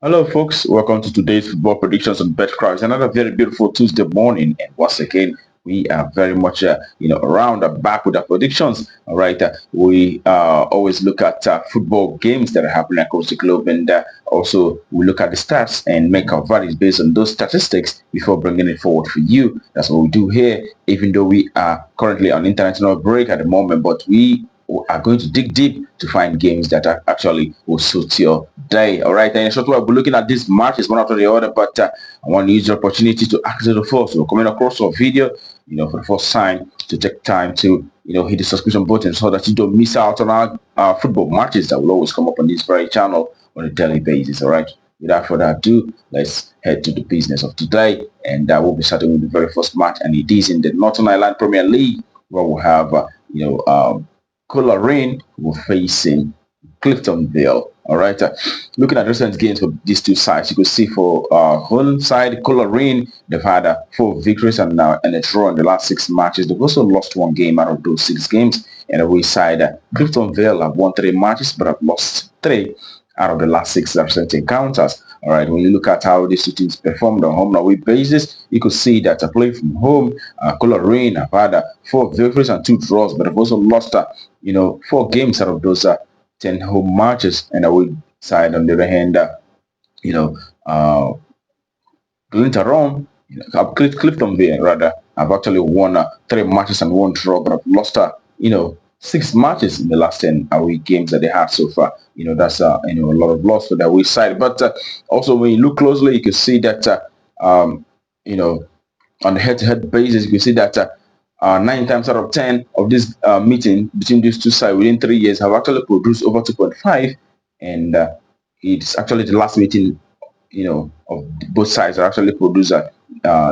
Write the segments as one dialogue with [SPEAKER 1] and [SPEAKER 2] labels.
[SPEAKER 1] Hello, folks. Welcome to today's football predictions on bettor. It's another very beautiful Tuesday morning, and once again, we are very much, around and back with our predictions. All right, we always look at football games that are happening across the globe, and also we look at the stats and make our values based on those statistics before bringing it forward for you. That's what we do here. Even though we are currently on international break at the moment, but we are going to dig deep to find games that are actually will suit your day. All right, and in short, we'll be looking at these matches one after the other. But I want to use the opportunity to ask you the first. So coming across our video, for the first time, to take time to hit the subscription button so that you don't miss out on our football matches that will always come up on this very channel on a daily basis. All right. Without further ado, let's head to the business of today, and we'll be starting with the very first match, and it is in the Northern Ireland Premier League, where we'll have Coleraine were facing Cliftonville. All right. Looking at recent games for these two sides, you could see for home side, Coleraine, they've had 4 victories and a draw in the last 6 matches. They've also lost one game out of those 6 games. And away side, Cliftonville have won 3 matches, but have lost 3 out of the last 6 recent encounters. All right, when you look at how these two teams performed on home and away basis, you could see that playing from home, Coleraine have had 4 victories and 2 draws, but have also lost, 4 games out of those 10 home matches. And away side, on the other hand, you know, uh, Glentoran, Cliftonville rather, have actually won 3 matches and 1 draw, but have lost, 6 matches in the last 10 away games that they had so far. That's a lot of loss for the away side. But also, when you look closely, you can see that you know on the head-to-head basis, you can see that 9 times out of 10 of this meeting between these two sides within 3 years have actually produced over 2.5, and it's actually the last meeting of both sides are actually produce a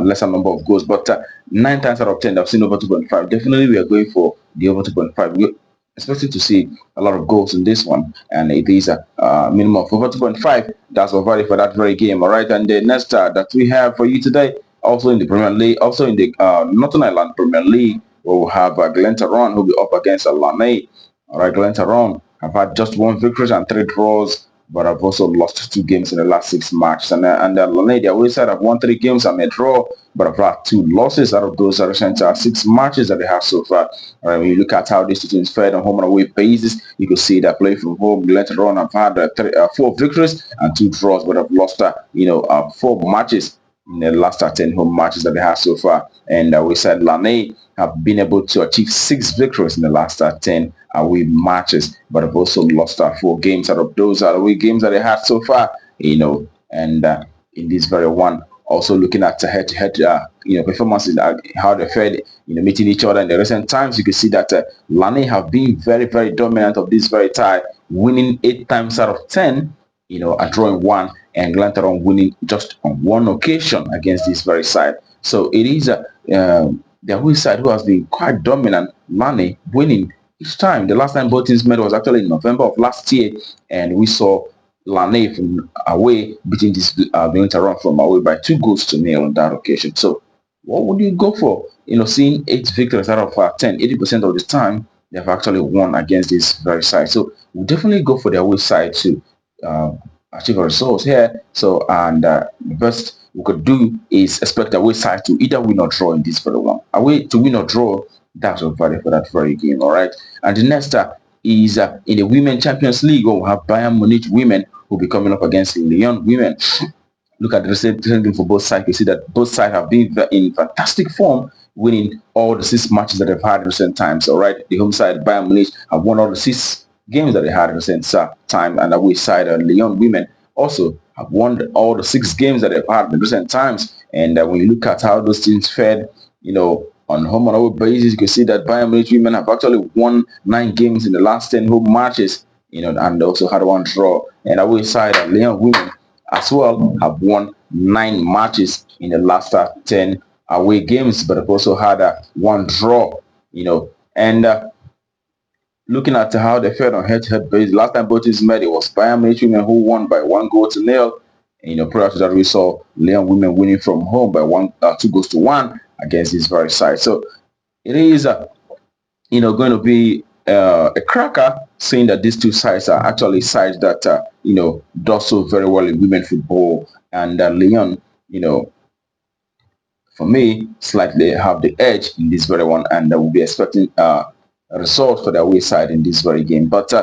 [SPEAKER 1] lesser number of goals. But 9 times out of 10, I've seen over 2.5. Definitely, we are going for the over 2.5. We're expecting to see a lot of goals in this one, and it is a minimum of over 2.5. That's our value for that very game. All right, and the next that we have for you today, also in the Premier League, also in the Northern Ireland Premier League, we'll have Glentoran who will be up against Larne. All right, Glentoran have had just 1 victory and 3 draws, but I've also lost 2 games in the last 6 matches. And Lyon, the away side, have won 3 games and a draw, but I've had 2 losses out of those recent 6 matches that they have so far. All right, when you look at how these two teams fared on home and away basis, you can see that play from home, later on, I've had 4 victories and 2 draws, but I've lost, 4 matches in the last 10 home matches that they have so far. And we said Larne have been able to achieve 6 victories in the last 10 away matches, but have also lost 4 games out of those away games that they had so far. And in this very one, also looking at head-to-head, performances, how they fared, meeting each other in the recent times, you can see that Larne have been very, very dominant of this very tie, winning 8 times out of 10, and drawing 1, and Glentoran winning just on 1 occasion against this very side. So it is the away side who has been quite dominant, Larne winning each time. The last time both teams met was actually in November of last year, and we saw Larne from away beating this Glentoran from away by 2 goals to 0 on that occasion. So what would you go for? Seeing 8 victories out of 10, 80% of the time, they've actually won against this very side. So we'll definitely go for the away side to achieve a result here. So, and the best we could do is expect the away side to either win or draw in this very one. Away to win or draw, that's our value for that very game. All right. And the next is in the Women Champions League, where we have Bayern Munich women who will be coming up against Lyon women. Look at the recent game for both sides. You see that both sides have been in fantastic form, winning all the 6 matches that they've had in recent times. All right, the home side Bayern Munich have won all the 6 games that they had in recent time, and the away side Lyon women also have won all the 6 games that they've had in recent times. And when you look at how those teams fared, on home and away basis, you can see that Bayern Munich women have actually won 9 games in the last 10 home matches, and also had 1 draw. And away side Lyon women as well have won 9 matches in the last 10 away games, but have also had 1 draw, and looking at how they fared on head-to-head basis, last time both teams met, it was Bayern Munich women who won by 1 goal to 0. And, prior to that, we saw Lyon women winning from home by 2 goals to 1 against this very side. So it is, going to be a cracker, saying that these two sides are actually sides that do so very well in women football, and Lyon, for me, slightly have the edge in this very one, and I will be expecting a result for the away side in this very game. But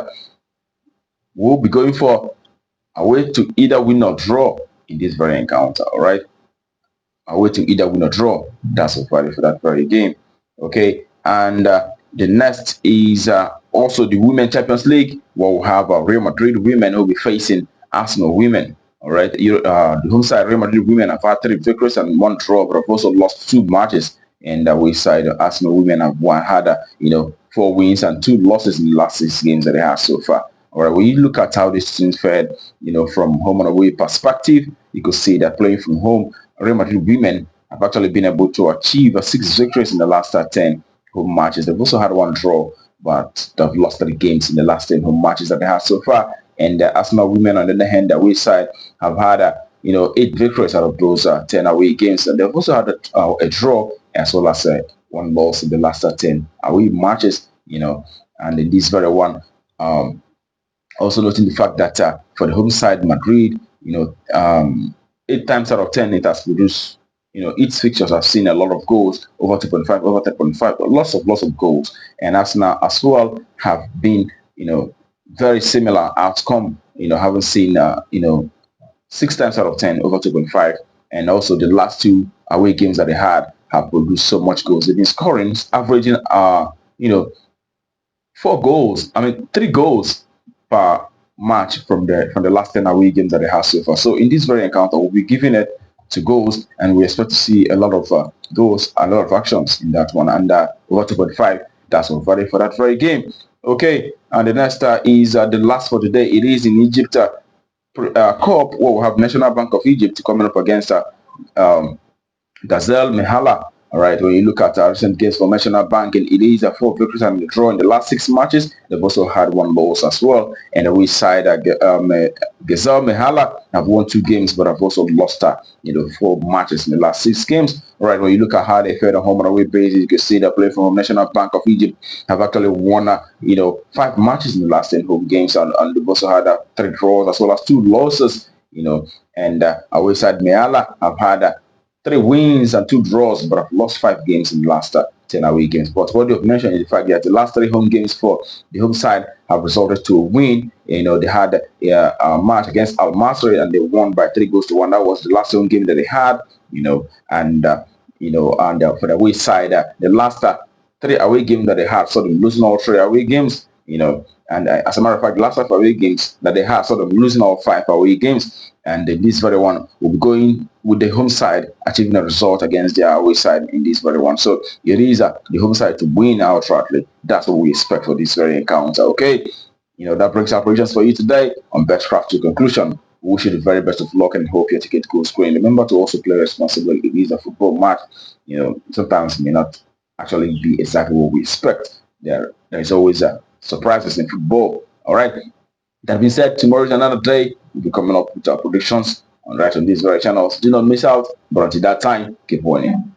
[SPEAKER 1] we'll be going for a way to either win or draw in this very encounter. All right, a way to either win or draw. That's a value for that very game. Okay, and the next is also the Women Champions League, where we'll have Real Madrid women who will be facing Arsenal women. All right, the home side Real Madrid women have had 3 victories and 1 draw, but have also lost 2 matches. And the away side Arsenal women have had 4 wins and 2 losses in the last 6 games that they have so far. All right, when you look at how this team fared, from home and away perspective, you could see that playing from home, Real Madrid women have actually been able to achieve 6 victories in the last 10 home matches. They've also had 1 draw, but they've lost 3 games in the last 10 home matches that they have so far. And the Arsenal women, on the other hand, the away side, have had 8 victories out of those 10 away games, and they've also had a draw as well as 1 loss in the last 10 away matches. And in this very one, also noting the fact that for the home side, Madrid, 8 times out of 10 it has produced, its fixtures have seen a lot of goals, over 2.5, over 3.5, lots of goals. And Arsenal as well have been, very similar outcome, having seen, 6 times out of 10 over 2.5. And also the last 2 away games that they had have produced so much goals. They've been scoring, averaging, 4 goals. 3 goals per match from the last 10 away games that they have so far. So in this very encounter, we'll be giving it to goals, and we expect to see a lot of goals, a lot of actions in that one, and over 2.5. That's what value for that very game. Okay, and the next is the last for today. It is in Egypt Cup, where we have National Bank of Egypt coming up against Gazelle Mehala. All right, when you look at recent games for National Bank, and it is 4 victories and a draw in the last 6 matches. They've also had 1 loss as well. And the west side, Gazelle Mehala have won 2 games, but have also lost 4 matches in the last 6 games. All right, when you look at how they fared on home and away basis, you can see that play from National Bank of Egypt have actually won 5 matches in the last 10 home games, and they've also had 3 draws as well as 2 losses. And away side Mehala have had 3 wins and 2 draws, but have lost 5 games in the last 10 away games. But what you've mentioned is the fact that the last 3 home games for the home side have resulted to a win. They had a match against Al Masry and they won by 3 goals to 1. That was the last home game that they had. And for the away side, the last 3 away games that they had, so them losing all 3 away games. And as a matter of fact, the last 5 away games that they had, so them losing all 5 away games. And this very one will be going with the home side achieving a result against their away side in this very one. So it is the home side to win outrightly. That's what we expect for this very encounter. Okay, that brings our predictions for you today on Betcraft to conclusion. We wish you the very best of luck and hope your ticket goes scoring. Remember to also play responsibly. It is a football match. Sometimes it may not actually be exactly what we expect. There is always surprises in football. All right. That being said, tomorrow is another day. We'll be coming up with our predictions on this very channel. So do not miss out. But until that time, keep winning.